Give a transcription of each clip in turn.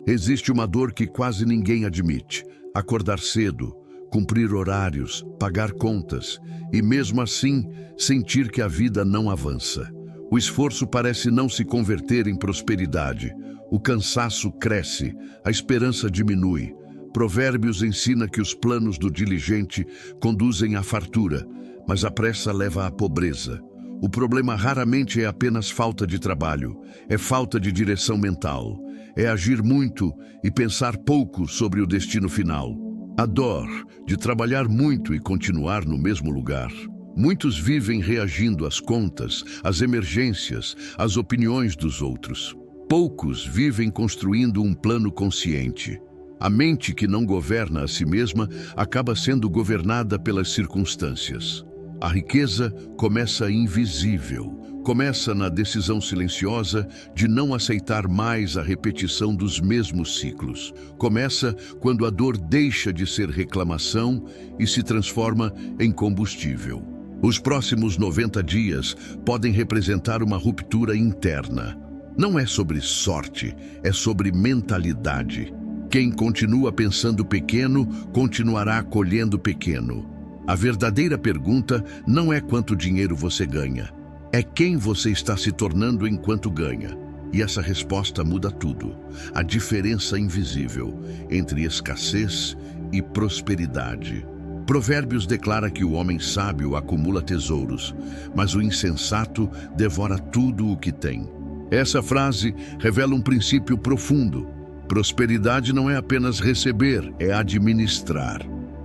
Existe uma dor que quase ninguém admite: acordar cedo, cumprir horários, pagar contas e, mesmo assim, sentir que a vida não avança. O esforço parece não se converter em prosperidade. O cansaço cresce, a esperança diminui. Provérbios ensina que os planos do diligente conduzem à fartura, mas a pressa leva à pobreza. O problema raramente é apenas falta de trabalho, é falta de direção mental. É agir muito e pensar pouco sobre o destino final. A dor de trabalhar muito e continuar no mesmo lugar. Muitos vivem reagindo às contas, às emergências, às opiniões dos outros. Poucos vivem construindo um plano consciente. A mente que não governa a si mesma acaba sendo governada pelas circunstâncias. A riqueza começa invisível, começa na decisão silenciosa de não aceitar mais a repetição dos mesmos ciclos. Começa quando a dor deixa de ser reclamação e se transforma em combustível. Os próximos 90 dias podem representar uma ruptura interna. Não é sobre sorte, é sobre mentalidade. Quem continua pensando pequeno, continuará colhendo pequeno. A verdadeira pergunta não é quanto dinheiro você ganha, é quem você está se tornando enquanto ganha. E essa resposta muda tudo. A diferença invisível entre escassez e prosperidade. Provérbios declara que o homem sábio acumula tesouros, mas o insensato devora tudo o que tem. Essa frase revela um princípio profundo. Prosperidade não é apenas receber, é administrar.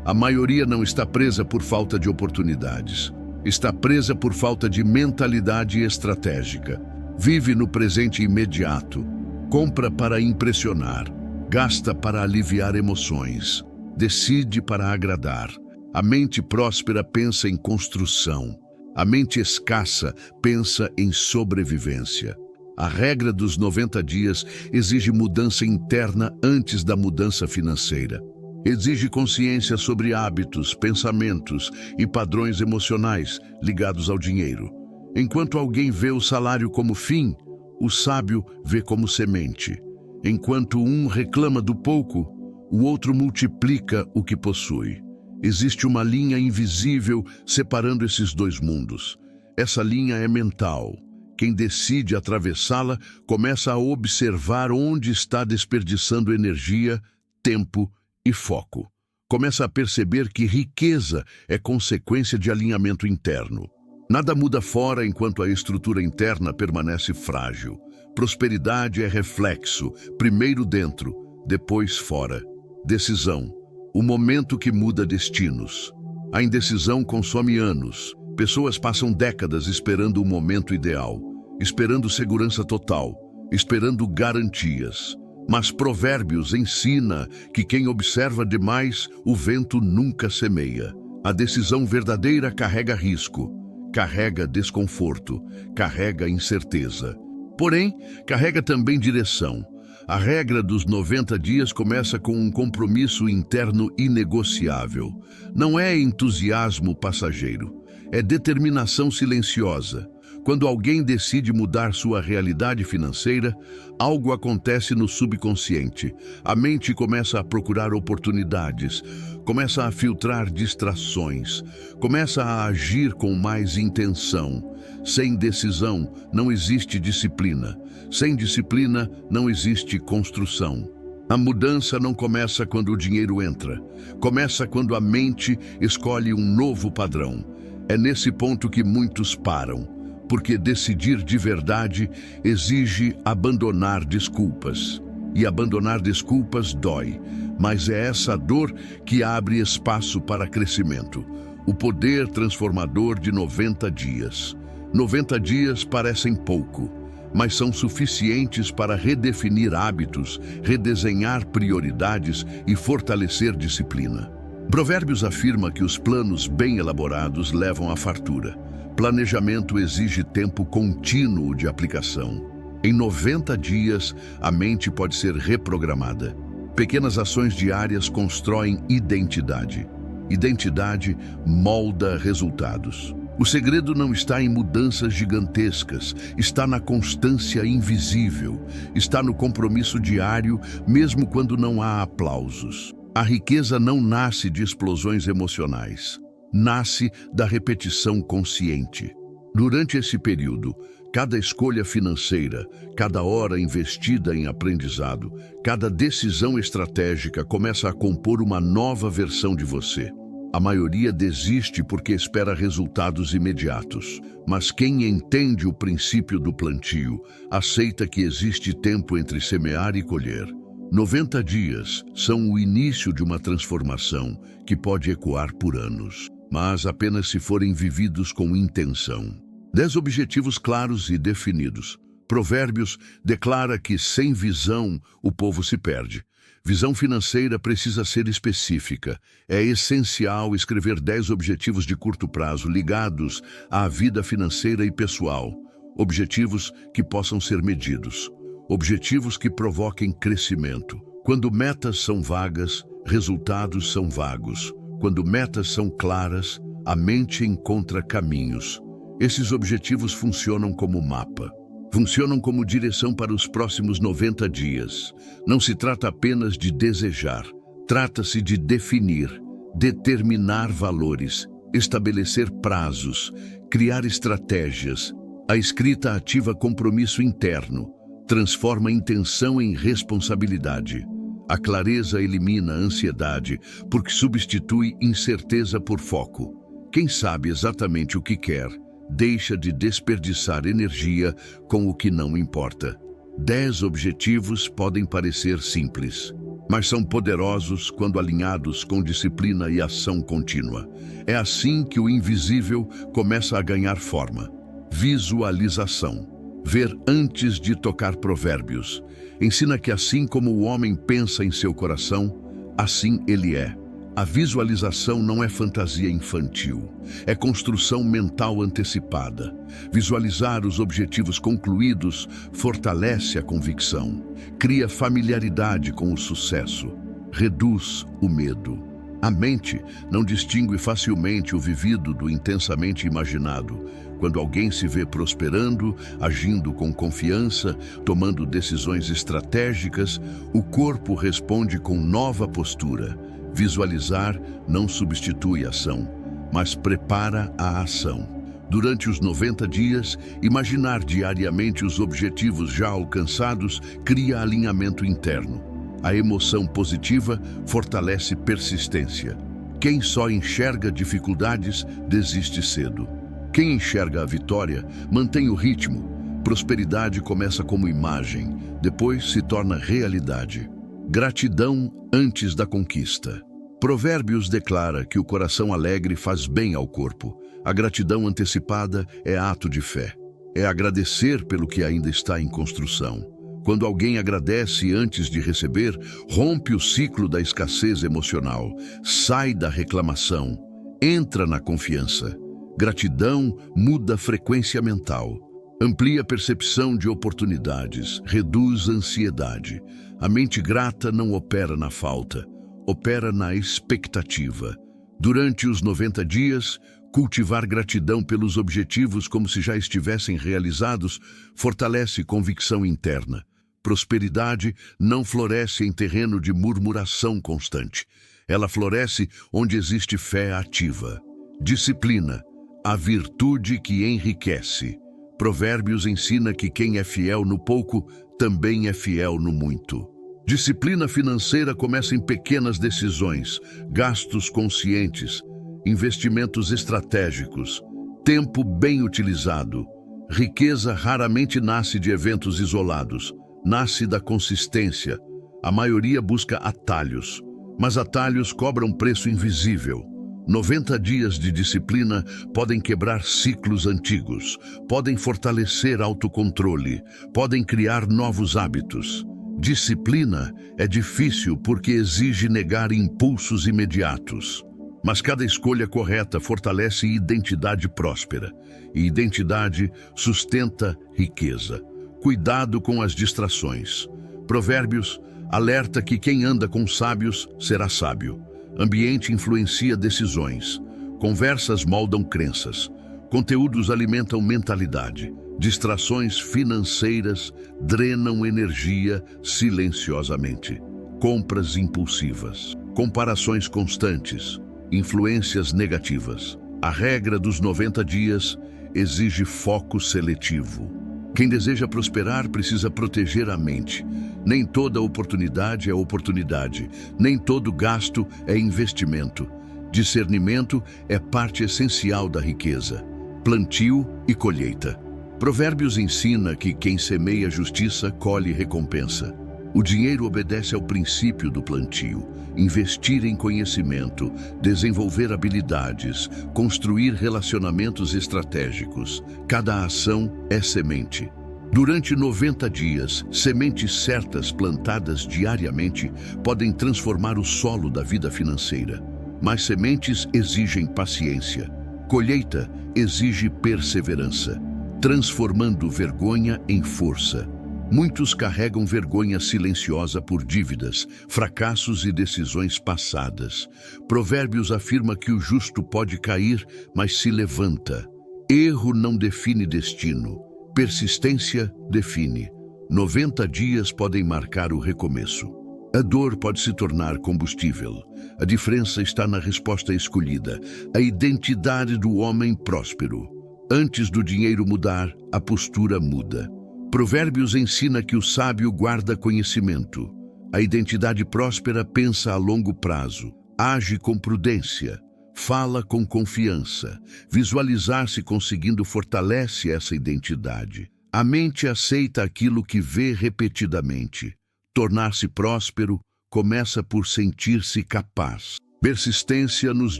A maioria não está presa por falta de oportunidades. Está presa por falta de mentalidade estratégica. Vive no presente imediato. Compra para impressionar. Gasta para aliviar emoções. Decide para agradar. A mente próspera pensa em construção. A mente escassa pensa em sobrevivência. A regra dos 90 dias exige mudança interna antes da mudança financeira. Exige consciência sobre hábitos, pensamentos e padrões emocionais ligados ao dinheiro. Enquanto alguém vê o salário como fim, o sábio vê como semente. Enquanto um reclama do pouco, o outro multiplica o que possui. Existe uma linha invisível separando esses dois mundos. Essa linha é mental. Quem decide atravessá-la começa a observar onde está desperdiçando energia, tempo e foco. Começa a perceber que riqueza é consequência de alinhamento interno. Nada muda fora enquanto a estrutura interna permanece frágil. Prosperidade é reflexo, primeiro dentro, depois fora. Decisão, o momento que muda destinos. A indecisão consome anos. Pessoas passam décadas esperando o momento ideal, esperando segurança total, esperando garantias. Mas Provérbios ensina que quem observa demais, o vento nunca semeia. A decisão verdadeira carrega risco, carrega desconforto, carrega incerteza. Porém, carrega também direção. A regra dos 90 dias começa com um compromisso interno inegociável. Não é entusiasmo passageiro, é determinação silenciosa. Quando alguém decide mudar sua realidade financeira, algo acontece no subconsciente. A mente começa a procurar oportunidades, começa a filtrar distrações, começa a agir com mais intenção. Sem decisão, não existe disciplina. Sem disciplina, não existe construção. A mudança não começa quando o dinheiro entra. Começa quando a mente escolhe um novo padrão. É nesse ponto que muitos param. Porque decidir de verdade exige abandonar desculpas. E abandonar desculpas dói, mas é essa dor que abre espaço para crescimento. O poder transformador de 90 dias. 90 dias parecem pouco, mas são suficientes para redefinir hábitos, redesenhar prioridades e fortalecer disciplina. Provérbios afirma que os planos bem elaborados levam à fartura. Planejamento exige tempo contínuo de aplicação. Em 90 dias, a mente pode ser reprogramada. Pequenas ações diárias constroem identidade. Identidade molda resultados. O segredo não está em mudanças gigantescas, está na constância invisível, está no compromisso diário, mesmo quando não há aplausos. A riqueza não nasce de explosões emocionais, nasce da repetição consciente. Durante esse período, cada escolha financeira, cada hora investida em aprendizado, cada decisão estratégica começa a compor uma nova versão de você. A maioria desiste porque espera resultados imediatos. Mas quem entende o princípio do plantio, aceita que existe tempo entre semear e colher. 90 dias são o início de uma transformação que pode ecoar por anos, mas apenas se forem vividos com intenção. 10 objetivos claros e definidos. Provérbios declara que sem visão o povo se perde. Visão financeira precisa ser específica. É essencial escrever 10 objetivos de curto prazo ligados à vida financeira e pessoal. Objetivos que possam ser medidos. Objetivos que provoquem crescimento. Quando metas são vagas, resultados são vagos. Quando metas são claras, a mente encontra caminhos. Esses objetivos funcionam como mapa. Funcionam como direção para os próximos 90 dias. Não se trata apenas de desejar. Trata-se de definir, determinar valores, estabelecer prazos, criar estratégias. A escrita ativa compromisso interno, transforma intenção em responsabilidade. A clareza elimina a ansiedade, porque substitui incerteza por foco. Quem sabe exatamente o que quer, deixa de desperdiçar energia com o que não importa. 10 objetivos podem parecer simples, mas são poderosos quando alinhados com disciplina e ação contínua. É assim que o invisível começa a ganhar forma. Visualização. Ver antes de tocar Provérbios. Ensina que assim como o homem pensa em seu coração, assim ele é. A visualização não é fantasia infantil, é construção mental antecipada. Visualizar os objetivos concluídos fortalece a convicção, cria familiaridade com o sucesso, reduz o medo. A mente não distingue facilmente o vivido do intensamente imaginado. Quando alguém se vê prosperando, agindo com confiança, tomando decisões estratégicas, o corpo responde com nova postura. Visualizar não substitui a ação, mas prepara a ação. Durante os 90 dias, imaginar diariamente os objetivos já alcançados cria alinhamento interno. A emoção positiva fortalece persistência. Quem só enxerga dificuldades desiste cedo. Quem enxerga a vitória mantém o ritmo. Prosperidade começa como imagem, depois se torna realidade. Gratidão antes da conquista. Provérbios declara que o coração alegre faz bem ao corpo. A gratidão antecipada é ato de fé. É agradecer pelo que ainda está em construção. Quando alguém agradece antes de receber, rompe o ciclo da escassez emocional, sai da reclamação, entra na confiança. Gratidão muda a frequência mental, amplia a percepção de oportunidades, reduz a ansiedade. A mente grata não opera na falta, opera na expectativa. Durante os 90 dias, cultivar gratidão pelos objetivos como se já estivessem realizados fortalece convicção interna. Prosperidade não floresce em terreno de murmuração constante. Ela floresce onde existe fé ativa. Disciplina, a virtude que enriquece. Provérbios ensina que quem é fiel no pouco também é fiel no muito. Disciplina financeira começa em pequenas decisões, gastos conscientes, investimentos estratégicos, tempo bem utilizado. Riqueza raramente nasce de eventos isolados, nasce da consistência. A maioria busca atalhos, mas atalhos cobram preço invisível. 90 dias de disciplina podem quebrar ciclos antigos, podem fortalecer autocontrole, podem criar novos hábitos. Disciplina é difícil porque exige negar impulsos imediatos. Mas cada escolha correta fortalece identidade próspera, e identidade sustenta riqueza. Cuidado com as distrações. Provérbios alerta que quem anda com sábios será sábio. Ambiente influencia decisões. Conversas moldam crenças. Conteúdos alimentam mentalidade. Distrações financeiras drenam energia silenciosamente. Compras impulsivas, comparações constantes, influências negativas. A regra dos 90 dias exige foco seletivo. Quem deseja prosperar precisa proteger a mente. Nem toda oportunidade é oportunidade, nem todo gasto é investimento. Discernimento é parte essencial da riqueza. Plantio e colheita. Provérbios ensina que quem semeia justiça colhe recompensa. O dinheiro obedece ao princípio do plantio. Investir em conhecimento, desenvolver habilidades, construir relacionamentos estratégicos. Cada ação é semente. Durante 90 dias, sementes certas plantadas diariamente podem transformar o solo da vida financeira. Mas sementes exigem paciência. Colheita exige perseverança, transformando vergonha em força. Muitos carregam vergonha silenciosa por dívidas, fracassos e decisões passadas. Provérbios afirma que o justo pode cair, mas se levanta. Erro não define destino, persistência define. 90 dias podem marcar o recomeço. A dor pode se tornar combustível. A diferença está na resposta escolhida, a identidade do homem próspero. Antes do dinheiro mudar, a postura muda. Provérbios ensina que o sábio guarda conhecimento. A identidade próspera pensa a longo prazo, age com prudência, fala com confiança. Visualizar-se conseguindo fortalece essa identidade. A mente aceita aquilo que vê repetidamente. Tornar-se próspero começa por sentir-se capaz. Persistência nos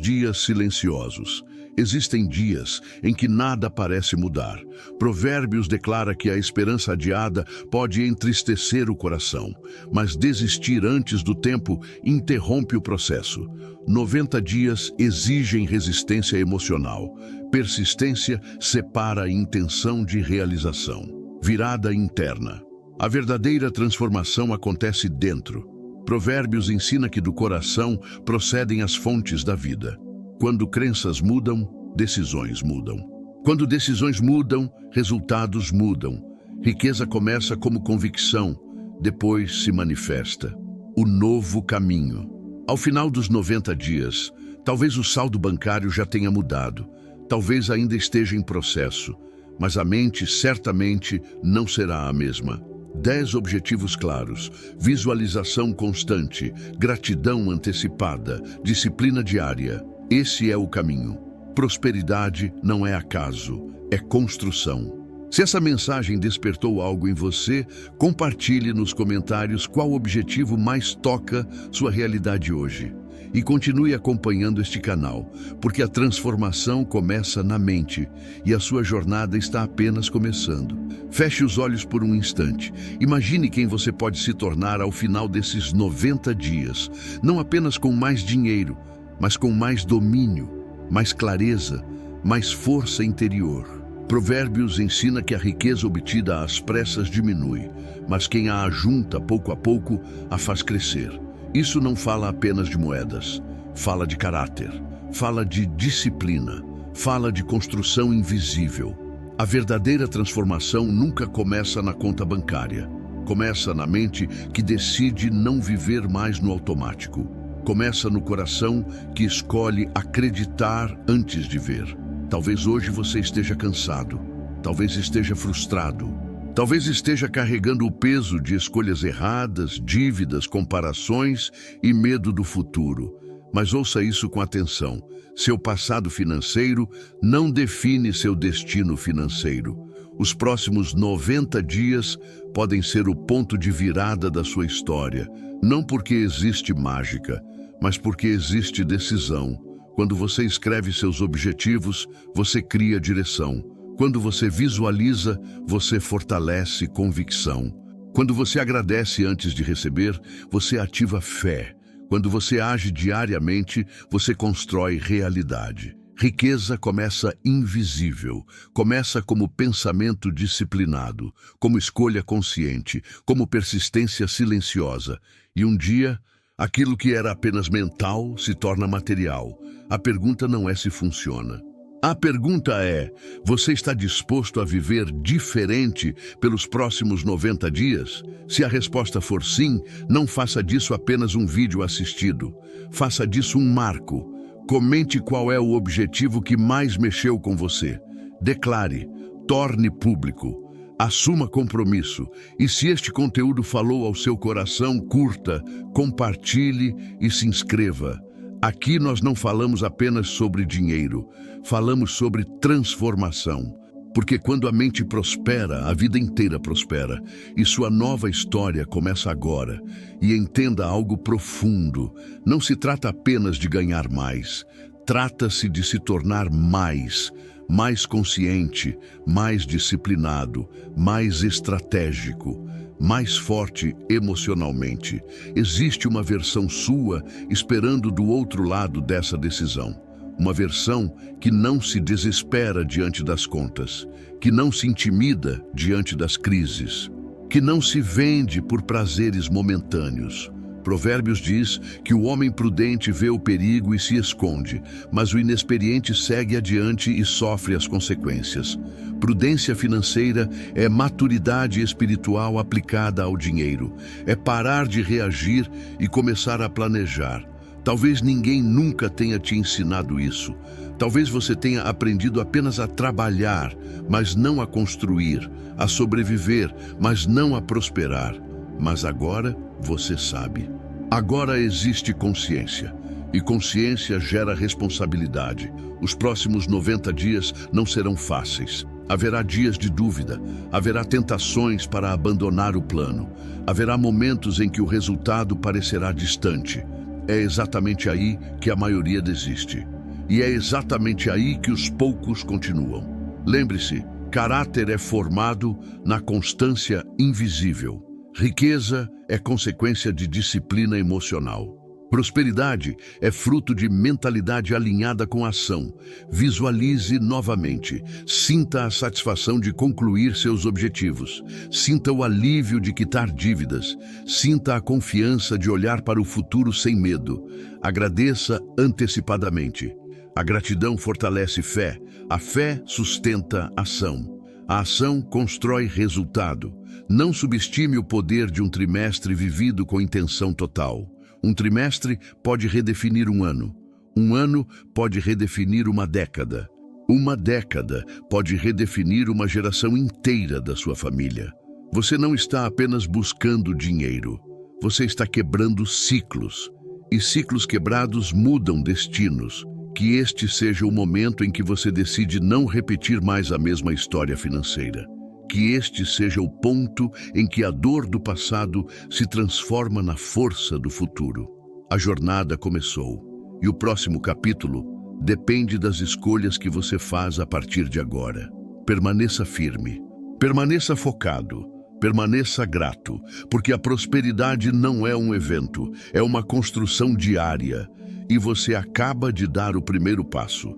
dias silenciosos. Existem dias em que nada parece mudar. Provérbios declara que a esperança adiada pode entristecer o coração, mas desistir antes do tempo interrompe o processo. 90 dias exigem resistência emocional. Persistência separa a intenção de realização. Virada interna. A verdadeira transformação acontece dentro. Provérbios ensina que do coração procedem as fontes da vida. Quando crenças mudam, decisões mudam. Quando decisões mudam, resultados mudam. Riqueza começa como convicção, depois se manifesta. O novo caminho. Ao final dos 90 dias, talvez o saldo bancário já tenha mudado. Talvez ainda esteja em processo, mas a mente certamente não será a mesma. 10 objetivos claros, visualização constante, gratidão antecipada, disciplina diária. Esse é o caminho. Prosperidade não é acaso, é construção. Se essa mensagem despertou algo em você, compartilhe nos comentários qual objetivo mais toca sua realidade hoje. E continue acompanhando este canal, porque a transformação começa na mente e a sua jornada está apenas começando. Feche os olhos por um instante. Imagine quem você pode se tornar ao final desses 90 dias, não apenas com mais dinheiro, mas com mais domínio, mais clareza, mais força interior. Provérbios ensina que a riqueza obtida às pressas diminui, mas quem a ajunta pouco a pouco a faz crescer. Isso não fala apenas de moedas, fala de caráter, fala de disciplina, fala de construção invisível. A verdadeira transformação nunca começa na conta bancária. Começa na mente que decide não viver mais no automático. Começa no coração que escolhe acreditar antes de ver. Talvez hoje você esteja cansado, talvez esteja frustrado, talvez esteja carregando o peso de escolhas erradas, dívidas, comparações e medo do futuro. Mas ouça isso com atenção. Seu passado financeiro não define seu destino financeiro. Os próximos 90 dias podem ser o ponto de virada da sua história, não porque existe mágica, mas porque existe decisão. Quando você escreve seus objetivos, você cria direção. Quando você visualiza, você fortalece convicção. Quando você agradece antes de receber, você ativa fé. Quando você age diariamente, você constrói realidade. Riqueza começa invisível, começa como pensamento disciplinado, como escolha consciente, como persistência silenciosa. E um dia, aquilo que era apenas mental se torna material. A pergunta não é se funciona. A pergunta é: você está disposto a viver diferente pelos próximos 90 dias? Se a resposta for sim, não faça disso apenas um vídeo assistido. Faça disso um marco. Comente qual é o objetivo que mais mexeu com você. Declare, torne público. Assuma compromisso. E se este conteúdo falou ao seu coração, curta, compartilhe e se inscreva. Aqui nós não falamos apenas sobre dinheiro, falamos sobre transformação. Porque quando a mente prospera, a vida inteira prospera. E sua nova história começa agora. E entenda algo profundo. Não se trata apenas de ganhar mais. Trata-se de se tornar mais consciente, mais disciplinado, mais estratégico, mais forte emocionalmente. Existe uma versão sua esperando do outro lado dessa decisão. Uma versão que não se desespera diante das contas, que não se intimida diante das crises, que não se vende por prazeres momentâneos. Provérbios diz que o homem prudente vê o perigo e se esconde, mas o inexperiente segue adiante e sofre as consequências. Prudência financeira é maturidade espiritual aplicada ao dinheiro. É parar de reagir e começar a planejar. Talvez ninguém nunca tenha te ensinado isso. Talvez você tenha aprendido apenas a trabalhar, mas não a construir, a sobreviver, mas não a prosperar. Mas agora você sabe. Agora existe consciência. E consciência gera responsabilidade. Os próximos 90 dias não serão fáceis. Haverá dias de dúvida, haverá tentações para abandonar o plano, haverá momentos em que o resultado parecerá distante. É exatamente aí que a maioria desiste. E é exatamente aí que os poucos continuam. Lembre-se, caráter é formado na constância invisível. Riqueza é consequência de disciplina emocional. Prosperidade é fruto de mentalidade alinhada com a ação. Visualize novamente. Sinta a satisfação de concluir seus objetivos. Sinta o alívio de quitar dívidas. Sinta a confiança de olhar para o futuro sem medo. Agradeça antecipadamente. A gratidão fortalece fé. A fé sustenta ação. A ação constrói resultado. Não subestime o poder de um trimestre vivido com intenção total. Um trimestre pode redefinir um ano. Um ano pode redefinir uma década. Uma década pode redefinir uma geração inteira da sua família. Você não está apenas buscando dinheiro. Você está quebrando ciclos. E ciclos quebrados mudam destinos. Que este seja o momento em que você decide não repetir mais a mesma história financeira. Que este seja o ponto em que a dor do passado se transforma na força do futuro. A jornada começou, e o próximo capítulo depende das escolhas que você faz a partir de agora. Permaneça firme, permaneça focado, permaneça grato, porque a prosperidade não é um evento, é uma construção diária, e você acaba de dar o primeiro passo.